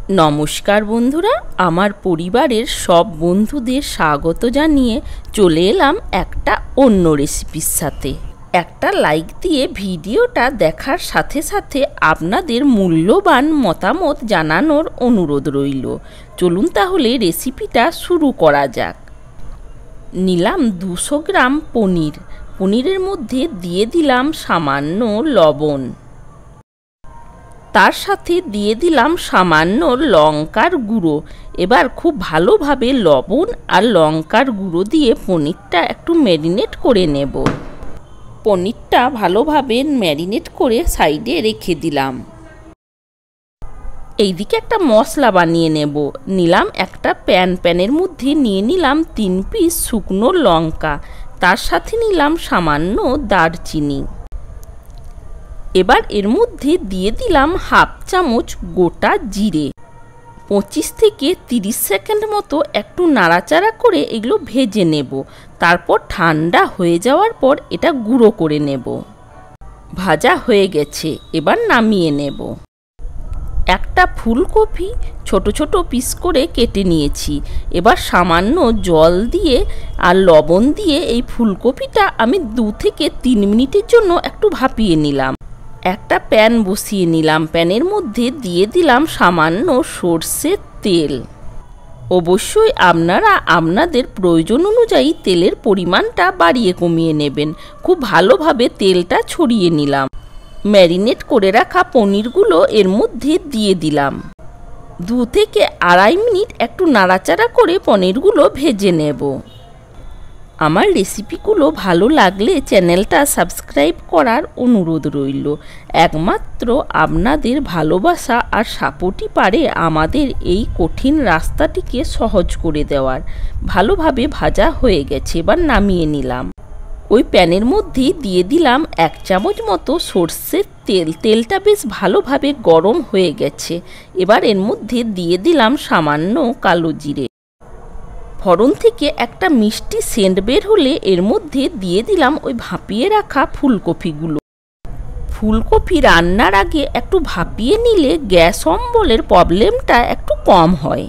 নমস্কার বন্ধুরা, আমার পরিবারের সব বন্ধুদের স্বাগত জানিয়ে চলে এলাম একটা অন্য রেসিপির সাথে। একটা লাইক দিয়ে ভিডিওটা দেখার সাথে সাথে আপনাদের মূল্যবান মতামত জানানোর অনুরোধ রইল। চলুন তাহলে রেসিপিটা শুরু করা যাক। নিলাম 200 গ্রাম পনির। পনিরের মধ্যে দিয়ে দিলাম সামান্য লবণ, তার সাথে দিয়ে দিলাম সামান্য লঙ্কার গুঁড়ো। এবার খুব ভালোভাবে লবণ আর লঙ্কার গুঁড়ো দিয়ে পনিরটা একটু ম্যারিনেট করে নেব। পনিরটা ভালোভাবে ম্যারিনেট করে সাইডে রেখে দিলাম। এইদিকে একটা মশলা বানিয়ে নেব। নিলাম একটা প্যানের মধ্যে নিয়ে নিলাম 3 পিস শুকনো লঙ্কা, তার সাথে নিলাম সামান্য দারচিনি। এবার এর মধ্যে দিয়ে দিলাম হাফ চামচ গোটা জিরে। 25 থেকে 30 সেকেন্ড মতো একটু নাড়াচাড়া করে এগুলো ভেজে নেব। তারপর ঠান্ডা হয়ে যাওয়ার পর এটা গুঁড়ো করে নেব। ভাজা হয়ে গেছে, এবার নামিয়ে নেব। একটা ফুলকপি ছোট ছোট পিস করে কেটে নিয়েছি। এবার সামান্য জল দিয়ে আর লবণ দিয়ে এই ফুলকপিটা আমি 2 থেকে 3 মিনিটের জন্য একটু ভাপিয়ে নিলাম। একটা প্যান বসিয়ে নিলাম। প্যানের মধ্যে দিয়ে দিলাম সামান্য সরষের তেল। অবশ্যই আপনারা আপনাদের প্রয়োজন অনুযায়ী তেলের পরিমাণটা বাড়িয়ে কমিয়ে নেবেন। খুব ভালোভাবে তেলটা ছড়িয়ে নিলাম। ম্যারিনেট করে রাখা পনিরগুলো এর মধ্যে দিয়ে দিলাম। 2 থেকে 2.5 মিনিট একটু নাড়াচাড়া করে পনিরগুলো ভেজে নেব। আমার রেসিপিগুলো ভালো লাগলে চ্যানেলটা সাবস্ক্রাইব করার অনুরোধ রইল। একমাত্র আপনাদের ভালোবাসা আর সাপোর্টই পারে আমাদের এই কঠিন রাস্তাটিকে সহজ করে দেওয়ার। ভালোভাবে ভাজা হয়ে গেছে, এবার নামিয়ে নিলাম। ওই প্যানের মধ্যে দিয়ে দিলাম 1 চামচ মতো সরষের তেল। তেলটা বেশ ভালোভাবে গরম হয়ে গেছে। এবার এর মধ্যে দিয়ে দিলাম সামান্য কালো জিরে। ফোড়ন থেকে একটা মিষ্টি সেন্ট বের হলে এর মধ্যে দিয়ে দিলাম ওই ভাপিয়ে রাখা ফুলকপিগুলো। ফুলকপি রান্নার আগে একটু ভাপিয়ে নিলে গ্যাস অম্বলের প্রবলেমটা একটু কম হয়।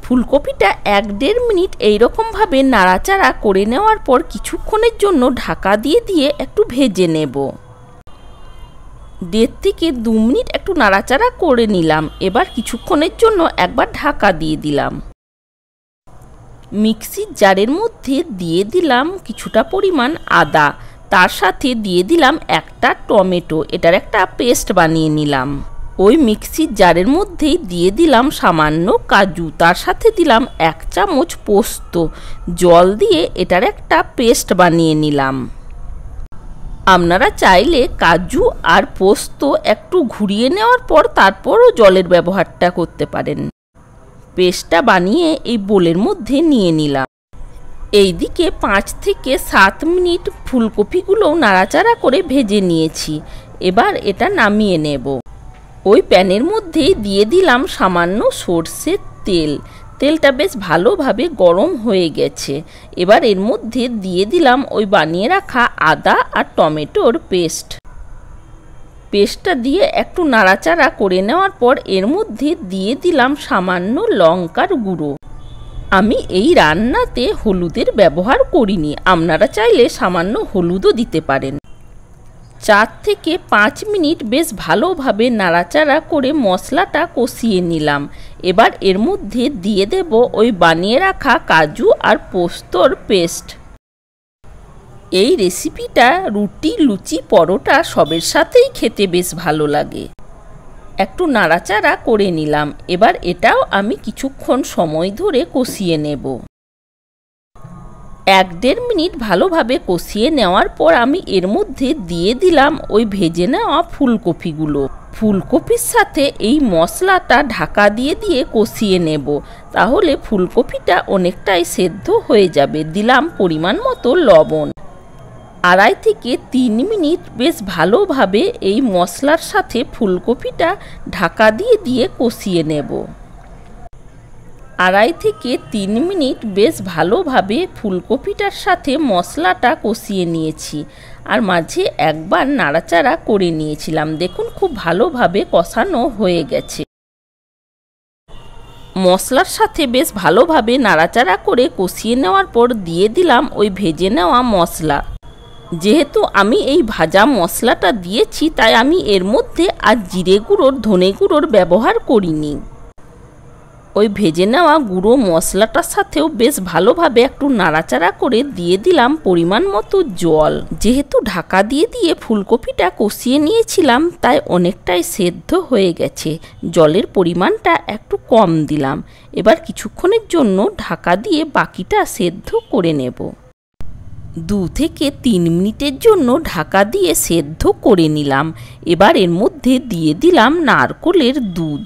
ফুলকপিটা 1-1.5 মিনিট এইরকমভাবে নাড়াচাড়া করে নেওয়ার পর কিছুক্ষণের জন্য ঢাকা দিয়ে একটু ভেজে নেব। 1.5 থেকে 2 মিনিট একটু নাড়াচাড়া করে নিলাম। এবার কিছুক্ষণের জন্য একবার ঢাকা দিয়ে দিলাম। মিক্সির জারের মধ্যে দিয়ে দিলাম কিছুটা পরিমাণ আদা, তার সাথে দিয়ে দিলাম একটা টমেটো। এটার একটা পেস্ট বানিয়ে নিলাম। ওই মিক্সির জারের মধ্যেই দিয়ে দিলাম সামান্য কাজু, তার সাথে দিলাম 1 চামচ পোস্ত। জল দিয়ে এটার একটা পেস্ট বানিয়ে নিলাম। আপনারা চাইলে কাজু আর পোস্ত একটু ঘুরিয়ে নেওয়ার পর তারপরও জলের ব্যবহারটা করতে পারেন। পেস্টটা বানিয়ে এই বোলের মধ্যে নিয়ে নিলাম। এইদিকে 5 থেকে 7 মিনিট ফুলকপিগুলো নাড়াচাড়া করে ভেজে নিয়েছি। এবার এটা নামিয়ে নেব। ওই প্যানের মধ্যেই দিয়ে দিলাম সামান্য সরষের তেল। তেলটা বেশ ভালোভাবে গরম হয়ে গেছে। এবার এর মধ্যে দিয়ে দিলাম ওই বানিয়ে রাখা আদা আর টমেটোর পেস্টটা দিয়ে একটু নাড়াচাড়া করে নেওয়ার পর এর মধ্যে দিয়ে দিলাম সামান্য লঙ্কার গুঁড়ো। আমি এই রান্নাতে হলুদের ব্যবহার করিনি, আপনারা চাইলে সামান্য হলুদও দিতে পারেন। 4 থেকে 5 মিনিট বেশ ভালোভাবে নাড়াচাড়া করে মশলাটা কষিয়ে নিলাম। এবার এর মধ্যে দিয়ে দেব ওই বানিয়ে রাখা কাজু আর পোস্তর পেস্ট। এই রেসিপিটা রুটি, লুচি, পরোটা সবের সাথেই খেতে বেশ ভালো লাগে। একটু নাড়াচাড়া করে নিলাম। এবার এটাও আমি কিছুক্ষণ সময় ধরে কষিয়ে নেব। 1-1.5 মিনিট ভালোভাবে কষিয়ে নেওয়ার পর আমি এর মধ্যে দিয়ে দিলাম ওই ভেজে নেওয়া ফুলকপিগুলো। ফুলকপির সাথে এই মশলাটা ঢাকা দিয়ে কষিয়ে নেব, তাহলে ফুলকপিটা অনেকটাই সেদ্ধ হয়ে যাবে। দিলাম পরিমাণ মতো লবণ। 2.5 থেকে 3 মিনিট বেশ ভালোভাবে এই মশলার সাথে ফুলকপিটা ঢাকা দিয়ে কষিয়ে নেব। 2.5 থেকে 3 মিনিট বেশ ভালোভাবে ফুলকপিটার সাথে মশলাটা কষিয়ে নিয়েছি। আর মাঝে একবার নাড়াচাড়া করে নিয়েছিলাম। দেখুন খুব ভালোভাবে কষানো হয়ে গেছে। মশলার সাথে বেশ ভালোভাবে নাড়াচাড়া করে কষিয়ে নেওয়ার পর দিয়ে দিলাম ওই ভেজে নেওয়া মশলা। যেহেতু আমি এই ভাজা মশলাটা দিয়েছি তাই আমি এর মধ্যে আর জিরে গুঁড়োর ধনে গুঁড়োর ব্যবহার করিনি। ওই ভেজে নেওয়া গুঁড়ো মশলাটার সাথেও বেশ ভালোভাবে একটু নাড়াচাড়া করে দিয়ে দিলাম পরিমাণ মতো জল। যেহেতু ঢাকা দিয়ে দিয়ে ফুলকপিটা কষিয়ে নিয়েছিলাম তাই অনেকটাই সেদ্ধ হয়ে গেছে, জলের পরিমাণটা একটু কম দিলাম। এবার কিছুক্ষণের জন্য ঢাকা দিয়ে বাকিটা সেদ্ধ করে নেব। 2 থেকে 3 মিনিটের জন্য ঢাকা দিয়ে সেদ্ধ করে নিলাম। এবার এর মধ্যে দিয়ে দিলাম নারকেলের দুধ।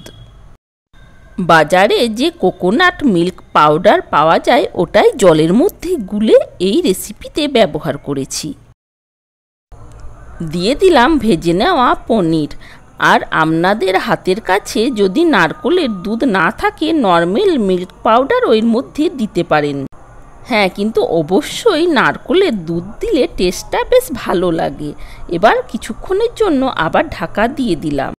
বাজারে যে কোকোনাট মিল্ক পাউডার পাওয়া যায় ওটাই জলের মধ্যে গুলে এই রেসিপিতে ব্যবহার করেছি। দিয়ে দিলাম ভেজে নেওয়া পনির। আর আপনাদের হাতের কাছে যদি নারকেলের দুধ না থাকে নর্মাল মিল্ক পাউডার ওর মধ্যে দিতে পারেন। হ্যাঁ, কিন্তু অবশ্যই নারকেলের দুধ দিলে টেস্টটা বেশ ভালো লাগে। এবার কিছুক্ষণের জন্য আবার ঢাকা দিয়ে দিলাম।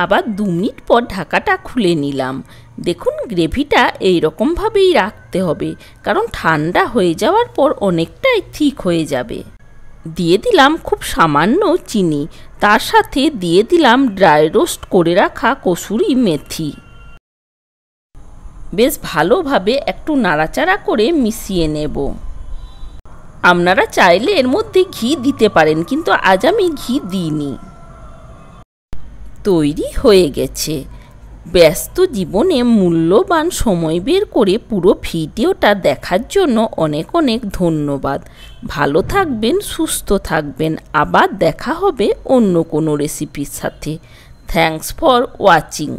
আবার 2 মিনিট পর ঢাকাটা খুলে নিলাম। দেখুন গ্রেভিটা এইরকমভাবেই রাখতে হবে, কারণ ঠান্ডা হয়ে যাওয়ার পর অনেকটাই ঠিক হয়ে যাবে। দিয়ে দিলাম খুব সামান্য চিনি, তার সাথে দিয়ে দিলাম ড্রাই রোস্ট করে রাখা কসুরি মেথি। বেশ ভালোভাবে একটু নাড়াচাড়া করে মিশিয়ে নেব। আপনারা চাইলে এর মধ্যে ঘি দিতে পারেন, কিন্তু আজ আমি ঘি দিইনি। তৈরি হয়ে গেছে। ব্যস্ত জীবনে মূল্যবান সময় বের করে পুরো ভিডিওটা দেখার জন্য অনেক অনেক ধন্যবাদ। ভালো থাকবেন, সুস্থ থাকবেন। আবার দেখা হবে অন্য কোনো রেসিপির সাথে। Thanks for watching.